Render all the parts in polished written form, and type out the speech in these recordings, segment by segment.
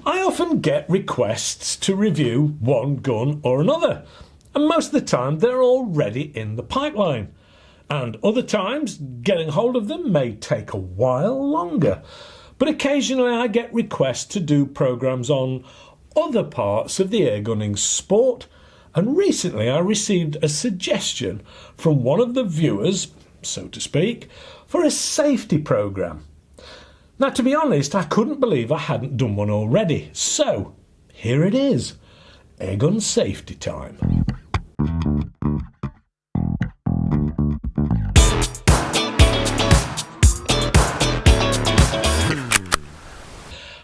I often get requests to review one gun or another, and most of the time they're already in the pipeline. And other times, getting hold of them may take a while longer. But occasionally I get requests to do programmes on other parts of the airgunning sport, and recently I received a suggestion from one of the viewers, so to speak, for a safety programme. Now, to be honest, I couldn't believe I hadn't done one already, so here it is, Airgun Safety time.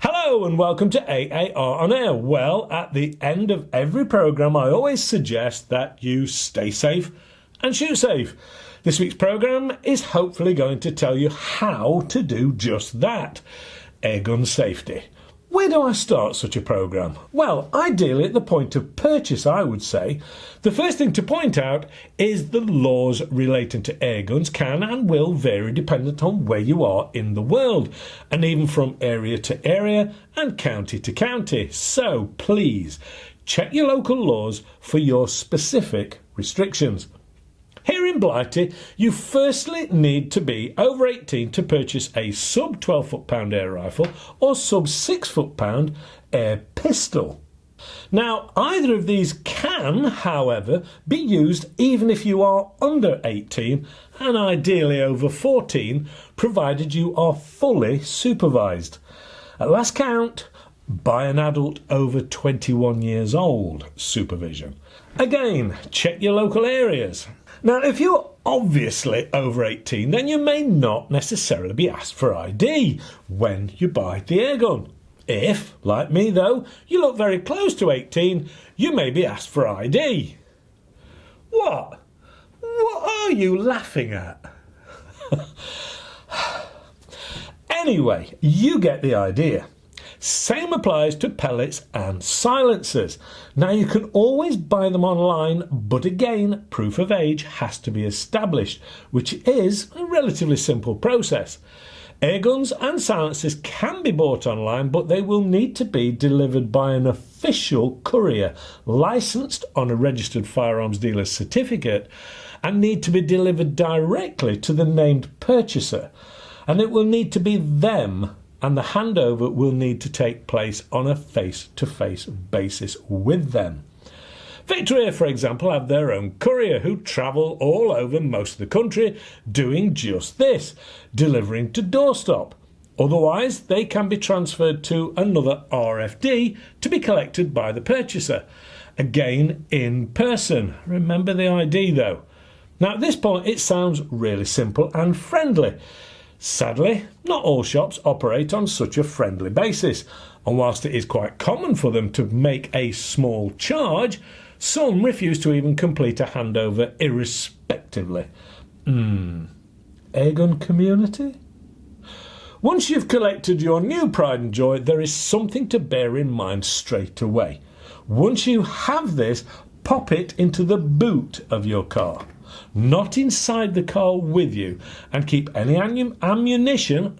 Hello and welcome to AAR On Air. Well, at the end of every programme I always suggest that you stay safe and shoot safe. This week's programme is hopefully going to tell you how to do just that, Airgun Safety. Where do I start such a programme? Well, ideally at the point of purchase, I would say. The first thing to point out is the laws relating to airguns can and will vary dependent on where you are in the world, and even from area to area and county to county. So please check your local laws for your specific restrictions. Here in Blighty, you firstly need to be over 18 to purchase a sub 12 foot-pound air rifle or sub 6 foot-pound air pistol. Now, either of these can, however, be used even if you are under 18 and ideally over 14, provided you are fully supervised. At last count, by an adult over 21 years old supervision. Again, check your local areas. Now, if you're obviously over 18, then you may not necessarily be asked for ID when you buy the airgun. If, like me though, you look very close to 18, you may be asked for ID. What? What are you laughing at? Anyway, you get the idea. Same applies to pellets and silencers. Now, you can always buy them online, but again, proof of age has to be established, which is a relatively simple process. Airguns and silencers can be bought online, but they will need to be delivered by an official courier licensed on a registered firearms dealer's certificate and need to be delivered directly to the named purchaser. And it will need to be them, and the handover will need to take place on a face-to-face basis with them. Victoria, for example, have their own courier who travel all over most of the country doing just this, delivering to doorstop. Otherwise, they can be transferred to another RFD to be collected by the purchaser. Again, in person. Remember the ID though. Now, at this point, it sounds really simple and friendly. Sadly, not all shops operate on such a friendly basis, and whilst it is quite common for them to make a small charge, some refuse to even complete a handover irrespectively. Airgun community? Once you've collected your new pride and joy, there is something to bear in mind straight away. Once you have this, pop it into the boot of your car. Not inside the car with you, and keep any ammunition,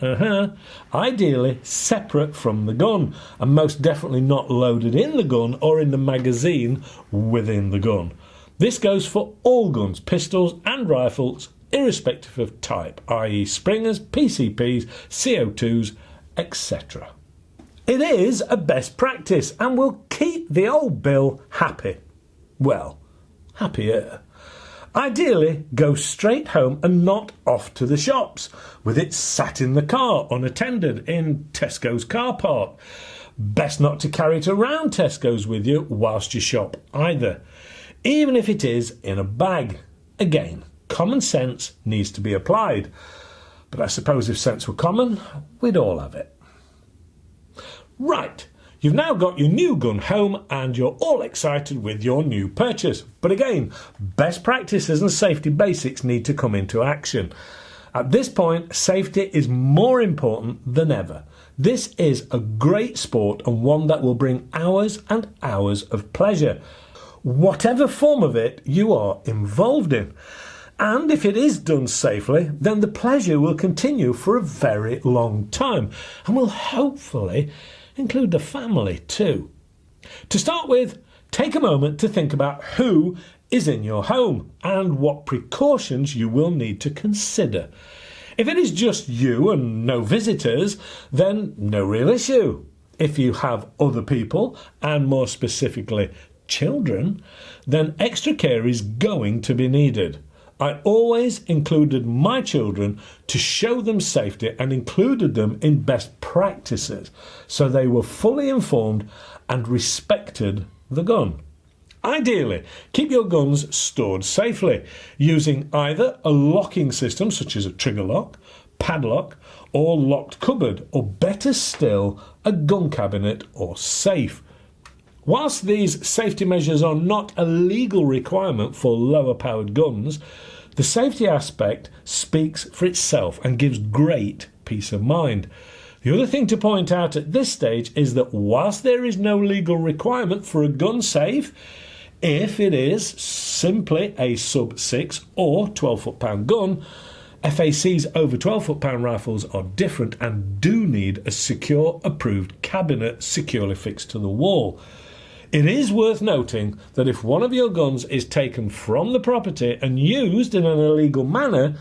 ideally separate from the gun, and most definitely not loaded in the gun or in the magazine within the gun. This goes for all guns, pistols and rifles, irrespective of type, i.e. springers, PCPs, CO2s, etc. It is a best practice and will keep the old Bill happy. Well, happier. Ideally, go straight home and not off to the shops, with it sat in the car unattended in Tesco's car park. Best not to carry it around Tesco's with you whilst you shop either, even if it is in a bag. Again, common sense needs to be applied, but I suppose if sense were common, we'd all have it. Right. You've now got your new gun home and you're all excited with your new purchase. But again, best practices and safety basics need to come into action. At this point, safety is more important than ever. This is a great sport and one that will bring hours and hours of pleasure, whatever form of it you are involved in. And if it is done safely, then the pleasure will continue for a very long time and will hopefully include the family too. To start with, take a moment to think about who is in your home and what precautions you will need to consider. If it is just you and no visitors, then no real issue. If you have other people, and more specifically children, then extra care is going to be needed. I always included my children to show them safety and included them in best practices so they were fully informed and respected the gun. Ideally, keep your guns stored safely using either a locking system such as a trigger lock, padlock or locked cupboard, or better still, a gun cabinet or safe. Whilst these safety measures are not a legal requirement for lower powered guns, the safety aspect speaks for itself and gives great peace of mind. The other thing to point out at this stage is that whilst there is no legal requirement for a gun safe, if it is simply a sub 6 or 12 foot-pound gun, FAC's over 12 foot-pound rifles are different and do need a secure approved cabinet securely fixed to the wall. It is worth noting that if one of your guns is taken from the property and used in an illegal manner,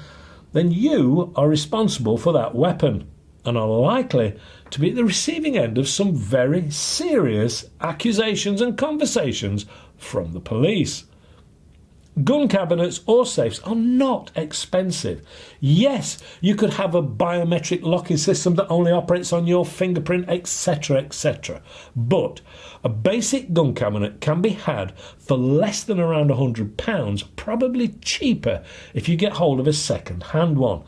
then you are responsible for that weapon and are likely to be at the receiving end of some very serious accusations and conversations from the police. Gun cabinets or safes are not expensive. Yes, you could have a biometric locking system that only operates on your fingerprint, etc., etc. But a basic gun cabinet can be had for less than around £100, probably cheaper if you get hold of a second-hand one.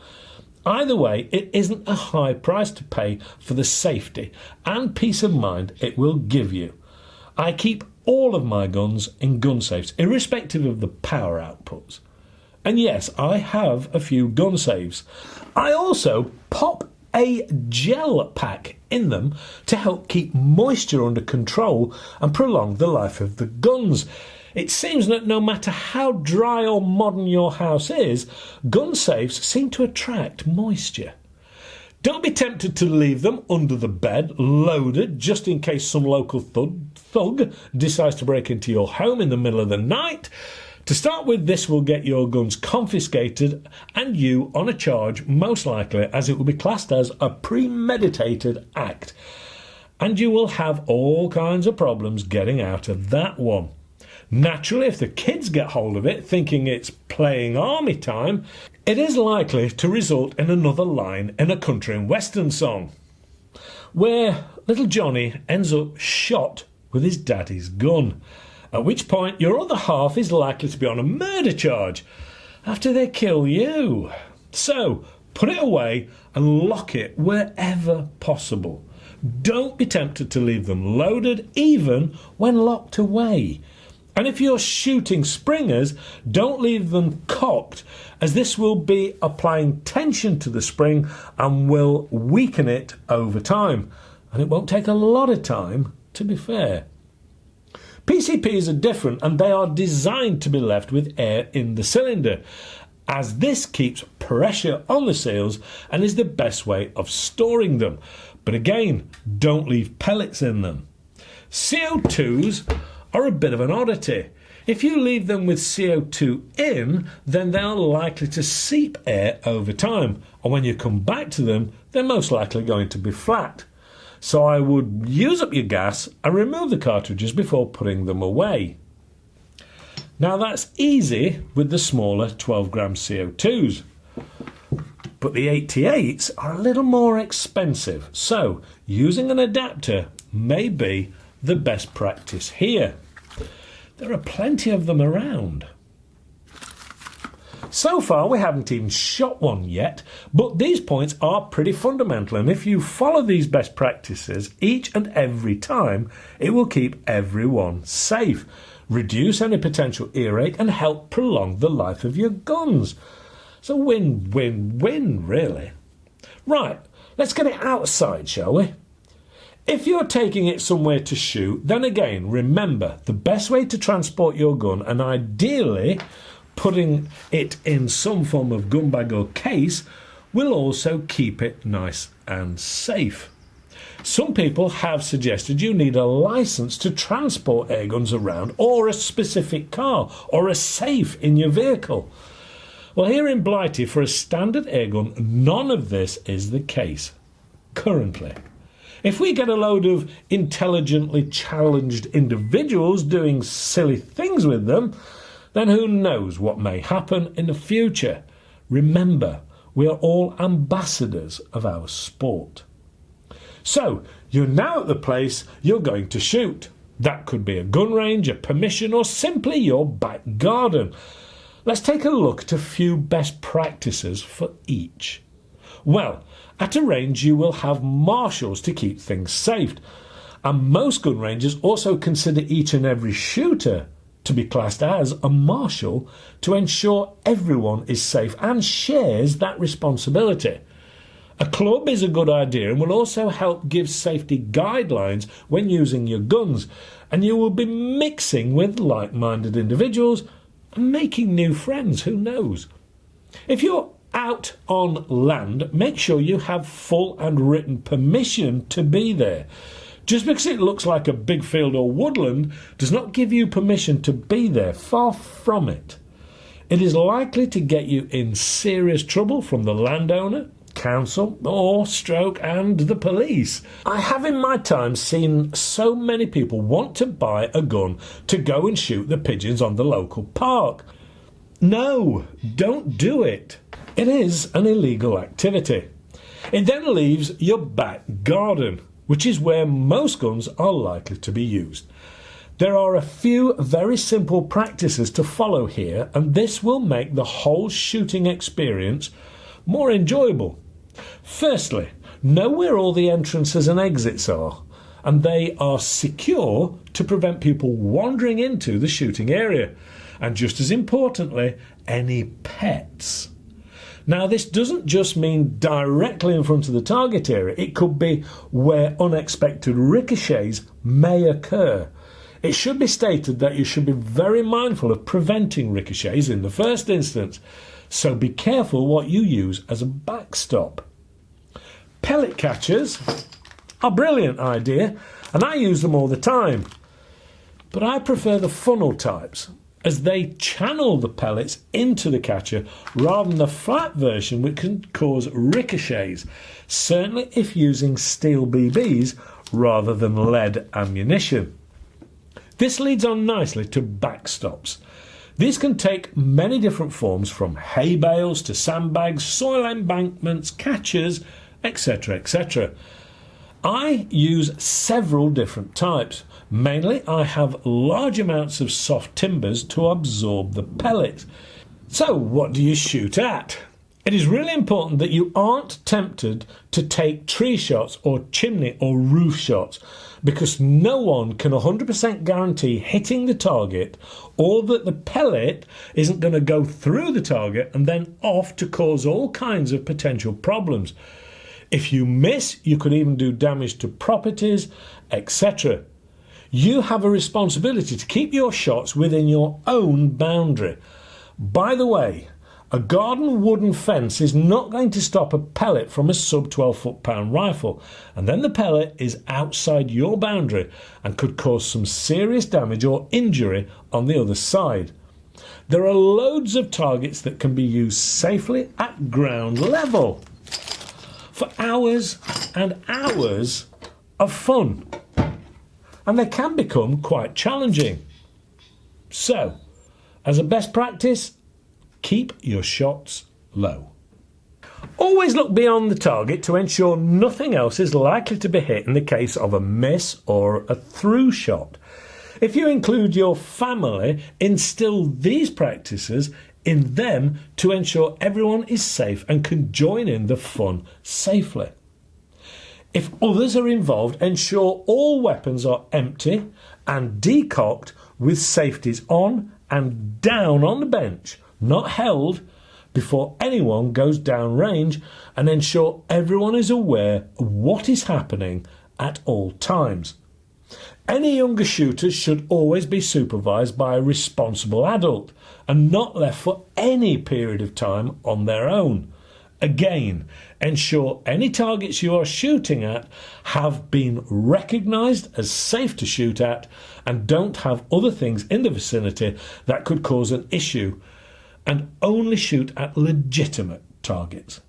Either way, it isn't a high price to pay for the safety and peace of mind it will give you. I keep all of my guns in gun safes, irrespective of the power outputs. And yes, I have a few gun safes. I also pop a gel pack in them to help keep moisture under control and prolong the life of the guns. It seems that no matter how dry or modern your house is, gun safes seem to attract moisture. Don't be tempted to leave them under the bed, loaded, just in case some local thug decides to break into your home in the middle of the night. To start with, this will get your guns confiscated and you on a charge, most likely, as it will be classed as a premeditated act. And you will have all kinds of problems getting out of that one. Naturally, if the kids get hold of it, thinking it's playing army time, it is likely to result in another line in a country and western song, where little Johnny ends up shot with his daddy's gun, at which point your other half is likely to be on a murder charge after they kill you. So, put it away and lock it wherever possible. Don't be tempted to leave them loaded, even when locked away. And if you're shooting springers, don't leave them cocked, as this will be applying tension to the spring and will weaken it over time. And it won't take a lot of time, to be fair. PCPs are different, and they are designed to be left with air in the cylinder, as this keeps pressure on the seals and is the best way of storing them. But again, don't leave pellets in them. CO2s are a bit of an oddity. If you leave them with CO2 in, then they are likely to seep air over time, and when you come back to them, they're most likely going to be flat. So I would use up your gas and remove the cartridges before putting them away. Now that's easy with the smaller 12 gram CO2s, but the 88s are a little more expensive, so using an adapter may be the best practice here. There are plenty of them around. So far we haven't even shot one yet, but these points are pretty fundamental, and if you follow these best practices each and every time, it will keep everyone safe, reduce any potential earache and help prolong the life of your guns. So win-win-win, really. Right, let's get it outside, shall we? If you're taking it somewhere to shoot, then again, remember, the best way to transport your gun, and ideally putting it in some form of gun bag or case, will also keep it nice and safe. Some people have suggested you need a licence to transport airguns around, or a specific car, or a safe in your vehicle. Well, here in Blighty, for a standard airgun, none of this is the case currently. If we get a load of intelligently challenged individuals doing silly things with them, then who knows what may happen in the future. Remember, we are all ambassadors of our sport. So, you're now at the place you're going to shoot. That could be a gun range, a permission, or simply your back garden. Let's take a look at a few best practices for each. Well, at a range you will have marshals to keep things safe, and most gun ranges also consider each and every shooter to be classed as a marshal to ensure everyone is safe and shares that responsibility. A club is a good idea and will also help give safety guidelines when using your guns, and you will be mixing with like-minded individuals and making new friends, who knows. If you're out on land, make sure you have full and written permission to be there. Just because it looks like a big field or woodland does not give you permission to be there, far from it. It is likely to get you in serious trouble from the landowner, council, or stroke and the police. I have in my time seen so many people want to buy a gun to go and shoot the pigeons on the local park. No, don't do it. It is an illegal activity. It then leaves your back garden, which is where most guns are likely to be used. There are a few very simple practices to follow here, and this will make the whole shooting experience more enjoyable. Firstly, know where all the entrances and exits are, and they are secure to prevent people wandering into the shooting area, and just as importantly, any pets. Now, this doesn't just mean directly in front of the target area. It could be where unexpected ricochets may occur. It should be stated that you should be very mindful of preventing ricochets in the first instance, so be careful what you use as a backstop. Pellet catchers are a brilliant idea, and I use them all the time. But I prefer the funnel types, as they channel the pellets into the catcher rather than the flat version, which can cause ricochets, certainly if using steel BBs rather than lead ammunition. This leads on nicely to backstops. These can take many different forms, from hay bales to sandbags, soil embankments, catchers, etc., etc. I use several different types. Mainly, I have large amounts of soft timbers to absorb the pellets. So, what do you shoot at? It is really important that you aren't tempted to take tree shots or chimney or roof shots, because no one can 100% guarantee hitting the target, or that the pellet isn't going to go through the target and then off to cause all kinds of potential problems. If you miss, you could even do damage to properties, etc. You have a responsibility to keep your shots within your own boundary. By the way, a garden wooden fence is not going to stop a pellet from a sub 12 foot-pound rifle, and then the pellet is outside your boundary and could cause some serious damage or injury on the other side. There are loads of targets that can be used safely at ground level for hours and hours of fun, and they can become quite challenging. So, as a best practice, keep your shots low. Always look beyond the target to ensure nothing else is likely to be hit in the case of a miss or a through shot. If you include your family, instill these practices in them to ensure everyone is safe and can join in the fun safely. If others are involved, ensure all weapons are empty and decocked with safeties on and down on the bench, not held, before anyone goes down range, and ensure everyone is aware of what is happening at all times. Any younger shooters should always be supervised by a responsible adult and not left for any period of time on their own. Again, ensure any targets you are shooting at have been recognised as safe to shoot at and don't have other things in the vicinity that could cause an issue, and only shoot at legitimate targets.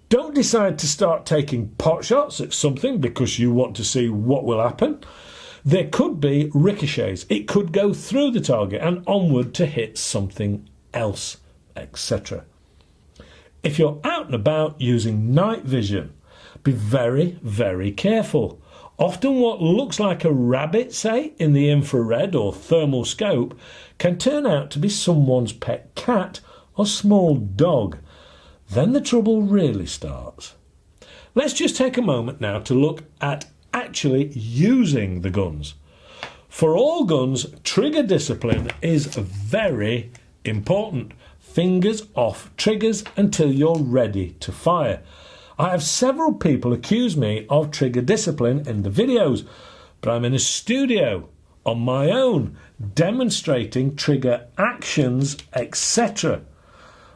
Don't decide to start taking pot shots at something because you want to see what will happen. There could be ricochets. It could go through the target and onward to hit something else, etc. If you're out and about using night vision, be very, very careful. Often what looks like a rabbit, say, in the infrared or thermal scope, can turn out to be someone's pet cat or small dog. Then the trouble really starts. Let's just take a moment now to look at actually using the guns. For all guns, trigger discipline is very important. Fingers off triggers until you're ready to fire. I have several people accuse me of trigger discipline in the videos, but I'm in a studio on my own demonstrating trigger actions, etc.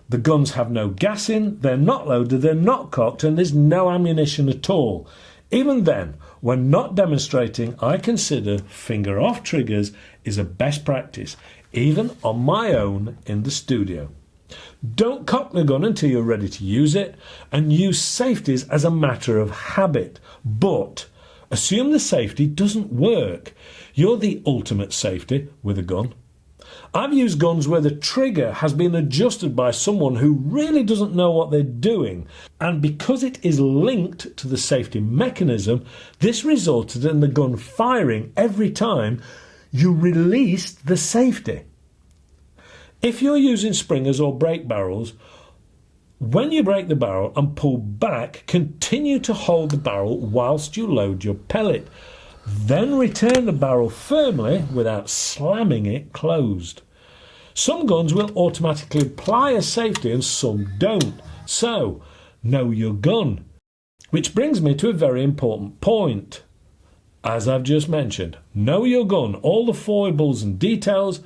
The guns have no gas in, they're not loaded, they're not cocked, and there's no ammunition at all. Even then, when not demonstrating, I consider finger off triggers is a best practice, even on my own in the studio. Don't cock the gun until you're ready to use it, and use safeties as a matter of habit. But assume the safety doesn't work. You're the ultimate safety with a gun. I've used guns where the trigger has been adjusted by someone who really doesn't know what they're doing, and because it is linked to the safety mechanism, this resulted in the gun firing every time you released the safety. If you're using springers or brake barrels, when you break the barrel and pull back, continue to hold the barrel whilst you load your pellet. Then return the barrel firmly without slamming it closed. Some guns will automatically apply a safety and some don't. So, know your gun. Which brings me to a very important point. As I've just mentioned, know your gun, all the foibles and details,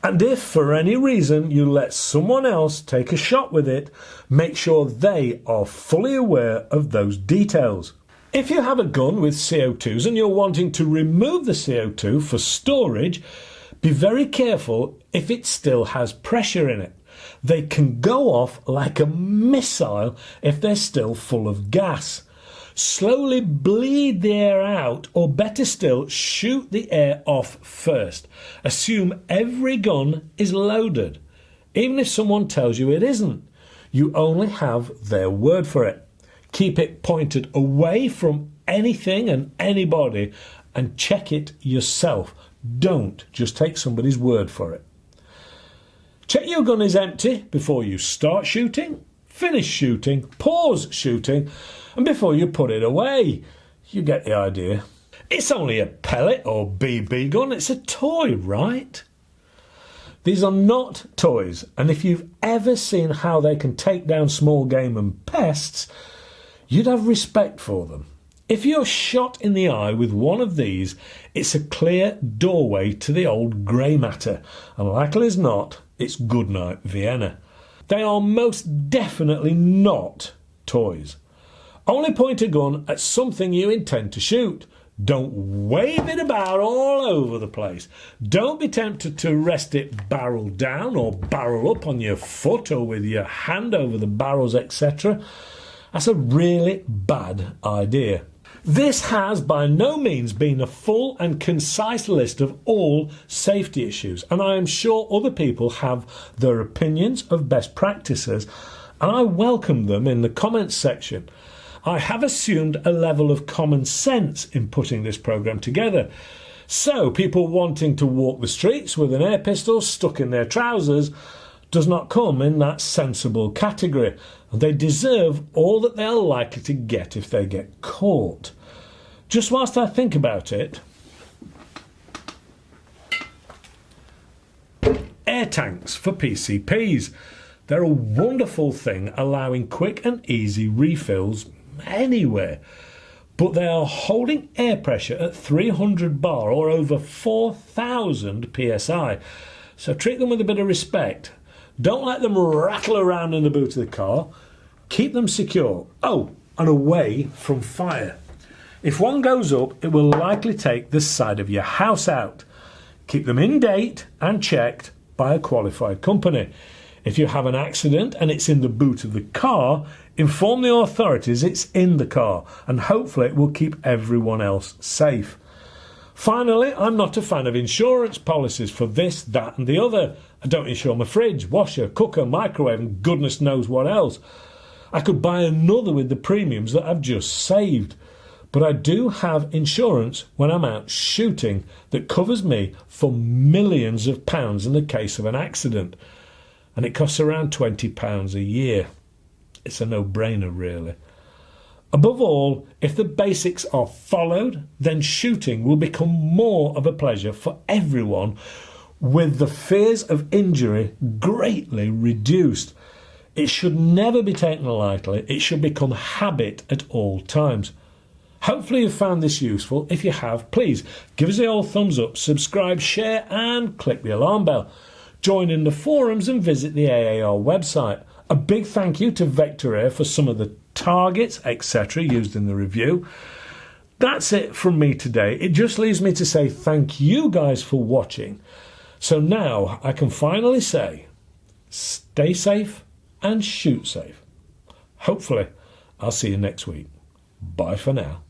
and if for any reason you let someone else take a shot with it, make sure they are fully aware of those details. If you have a gun with CO2s and you're wanting to remove the CO2 for storage, be very careful if it still has pressure in it. They can go off like a missile if they're still full of gas. Slowly bleed the air out, or better still, shoot the air off first. Assume every gun is loaded, even if someone tells you it isn't. You only have their word for it. Keep it pointed away from anything and anybody and check it yourself. Don't just take somebody's word for it. Check your gun is empty before you start shooting, finish shooting, pause shooting, and before you put it away. You get the idea. It's only a pellet or BB gun, it's a toy, right? These are not toys, and if you've ever seen how they can take down small game and pests, you'd have respect for them. If you're shot in the eye with one of these, it's a clear doorway to the old grey matter, and likely as not, it's goodnight Vienna. They are most definitely not toys. Only point a gun at something you intend to shoot. Don't wave it about all over the place. Don't be tempted to rest it barrel down or barrel up on your foot or with your hand over the barrels, etc. That's a really bad idea. This has by no means been a full and concise list of all safety issues, and I am sure other people have their opinions of best practices, and I welcome them in the comments section. I have assumed a level of common sense in putting this programme together. So people wanting to walk the streets with an air pistol stuck in their trousers does not come in that sensible category. They deserve all that they are likely to get if they get caught. Just whilst I think about it, air tanks for PCPs. They're a wonderful thing, allowing quick and easy refills anywhere, but they are holding air pressure at 300 bar or over 4,000 psi, so treat them with a bit of respect. Don't let them rattle around in the boot of the car. Keep them secure. Oh, and away from fire. If one goes up, it will likely take the side of your house out. Keep them in date and checked by a qualified company. If you have an accident and it's in the boot of the car, inform the authorities it's in the car, and hopefully it will keep everyone else safe. Finally, I'm not a fan of insurance policies for this, that and the other. I don't insure my fridge, washer, cooker, microwave and goodness knows what else. I could buy another with the premiums that I've just saved. But I do have insurance when I'm out shooting that covers me for millions of pounds in the case of an accident. And it costs around £20 a year. It's a no-brainer, really. Above all, if the basics are followed, then shooting will become more of a pleasure for everyone, with the fears of injury greatly reduced. It should never be taken lightly. It should become habit at all times. Hopefully you've found this useful. If you have, please give us the old thumbs up, subscribe, share and click the alarm bell. Join in the forums and visit the AAR website. A big thank you to Vector Air for some of the targets, etc. used in the review. That's it from me today. It just leaves me to say thank you guys for watching. So now I can finally say, stay safe and shoot safe. Hopefully I'll see you next week. Bye for now.